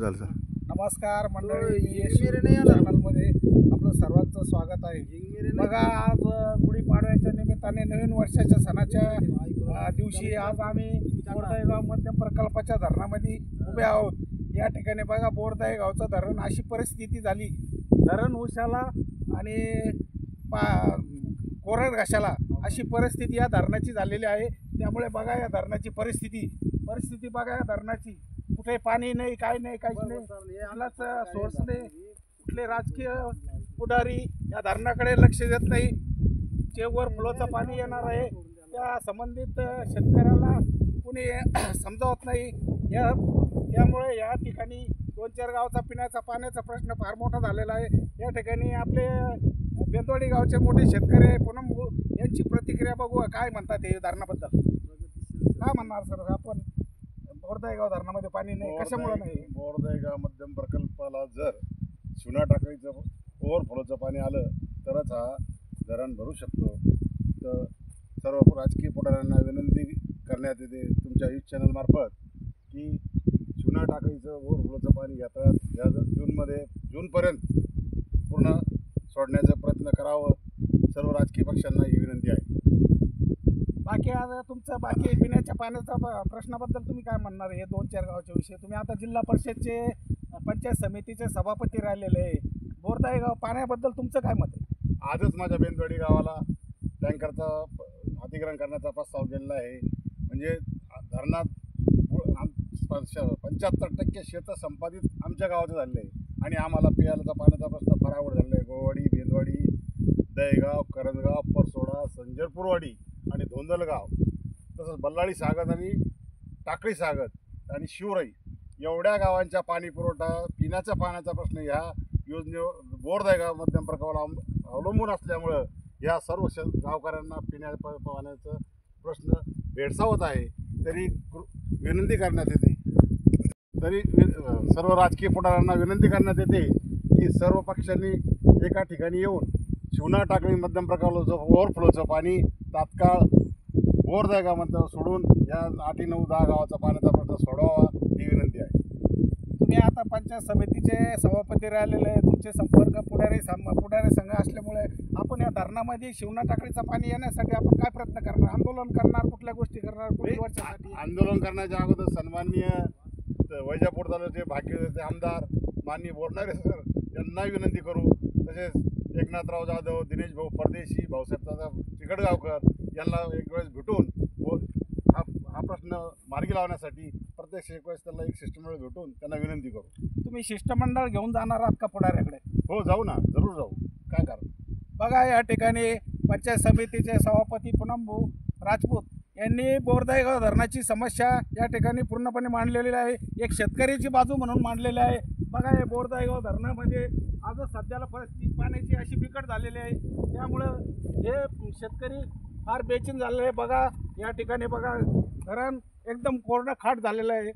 झालं सर. नमस्कार मंडळी, मी चॅनलमध्ये आपलं सर्वांचं स्वागत आहे. बघा, आज गुढीपाडव्याच्या निमित्ताने नवीन वर्षाच्या सणाच्या दिवशी आज आम्ही बोरदाईगाव मध्यम प्रकल्पाच्या धरणामध्ये उभे आहोत. या ठिकाणी बघा, बोरदाईगावचं धरण अशी परिस्थिती झाली, धरण उशाला आणि कोरड घाशाला अशी परिस्थिती या धरणाची झालेली आहे. त्यामुळे बघा या धरणाची परिस्थिती बघा, या धरणाची कुठे पाणी नाही, काय नाही, काहीच नाही, यालाच सोर्स नाही. कुठले राजकीय पुढारी या धरणाकडे लक्ष देत नाही. जे ओव्हरफ्लोचं पाणी येणार आहे त्या संबंधित शेतकऱ्याला कुणी समजावत नाही. त्यामुळे या ठिकाणी 2-4 गावचा पिण्याचा पाण्याचा प्रश्न फार मोठा झालेला आहे. या ठिकाणी आपले बेंदवाडी गावचे मोठे शेतकरी पूनम यांची प्रतिक्रिया बघू, काय म्हणतात हे धरणाबद्दल. काय म्हणणार सर आपण? बोरदाईगाव धरणामध्ये पाणी नाही, कशामुळे नाही? बोरदाईगाव मध्यम प्रकल्पाला जर चुना टाकळीचं ओव्हरफ्लोचं पाणी आलं तरच हा धरण भरू शकतो. तर सर्व राजकीय पुढाऱ्यांना विनंती करण्यात येते तुमच्या न्यूज चॅनलमार्फत की चुना टाकळीचं ओव्हरफ्लोचं पाणी या जूनपर्यंत पूर्ण सोडण्याचा प्रयत्न करावं. सर्व राजकीय पक्षांना ही विनंती आहे. बाकी आज तुमचं पिण्याच्या पाण्याच्या प्रश्नाबद्दल तुम्ही काय म्हणणार? हे 2-4 गावचे विषय तुम्ही आता जिल्हा परिषदचे पंचायत समितीचे सभापती राहिलेले आहे. बोरदाईगाव पाण्याबद्दल तुमचं काय मत आहे? आजच माझ्या बेंदवाडी गावाला टँकरचा अतिक्रमण करण्याचा प्रस्ताव गेलेला आहे. म्हणजे धरणात 75% शेतं संपादित आमच्या गावाचं झालेलं आहे आणि आम्हाला पियाचा पाण्याचा प्रश्न फार अवघड झालेला आहे. गोवाडी, बेंदवाडी, दहेगाव, करंजगाव, परसोडा, संजरपूरवाडी आणि धोंदलगाव, तसंच बल्लाळी सागत आणि टाकळी सागत आणि शिवराई एवढ्या गावांच्या पाणी पुरवठा पिण्याच्या पाण्याचा प्रश्न ह्या योजनेवर बोरदाईगाव मध्यम प्रकल्पावर अवलंबून असल्यामुळं ह्या सर्व गावकऱ्यांना पिण्याच्या पाण्याचा प्रश्न भेडसावत आहे. तरी विनंती करण्यात येते सर्व राजकीय पुढाऱ्यांना विनंती करण्यात येते की सर्व पक्षांनी एका ठिकाणी येऊन शिवना टाकळी मध्यम प्रकल्पाचं ओव्हरफ्लोचं पाणी तात्काळ बोरदाईगावमध्ये सोडून या 8-9-10 गावाचा पाण्याचा प्रश्न सोडवावा ही विनंती आहे. तुम्ही आता पंचायत समितीचे सभापती राहिलेले आहे. तुमचे संपर्क पुढारी संघ असल्यामुळे आपण या धरणामध्ये शिवना टाकळीचं पाणी येण्यासाठी आपण काय प्रयत्न करणार? आंदोलन करणार? कुठल्या गोष्टी करणार पुढील वर्षासाठी? आंदोलन करण्याच्या अगोदर सन्माननीय वैजापूर तालुक्याचे भाग्यते आमदार माननीय बोरणारे सर यांना विनंती करू. तसेच एकनाथराव जाधव, दिनेश भाऊ परदेशी, भाऊसाहेब दादा चिकडगावकर यांना एक वेळेस भेटून हा प्रश्न मार्गी लावण्यासाठी प्रत्यक्ष एक वेळेस त्यांना एक शिष्टमंडळ भेटून त्यांना विनंती करू. तुम्ही शिष्टमंडळ घेऊन जाणार आहात का पुढाऱ्याकडे? हो, जाऊ ना, जरूर जाऊ. काय कारण? बघा, या ठिकाणी पंचायत समितीचे सभापती पूनमभाऊ राजपूत यांनी बोरदाईगाव धरणाची समस्या या ठिकाणी पूर्णपणे मांडलेली आहे. एक शेतकऱ्याची बाजू म्हणून मांडलेली आहे. बघा, हे बोरदाईगाव धरणामध्ये आजच सध्याला परिस्थिती पाण्याची अशी बिकट झालेली आहे. त्यामुळं हे शेतकरी फार बेचैन झालेले आहे. बघा, या ठिकाणी बघा, धरण एकदम कोरडं खाट झालेलं आहे.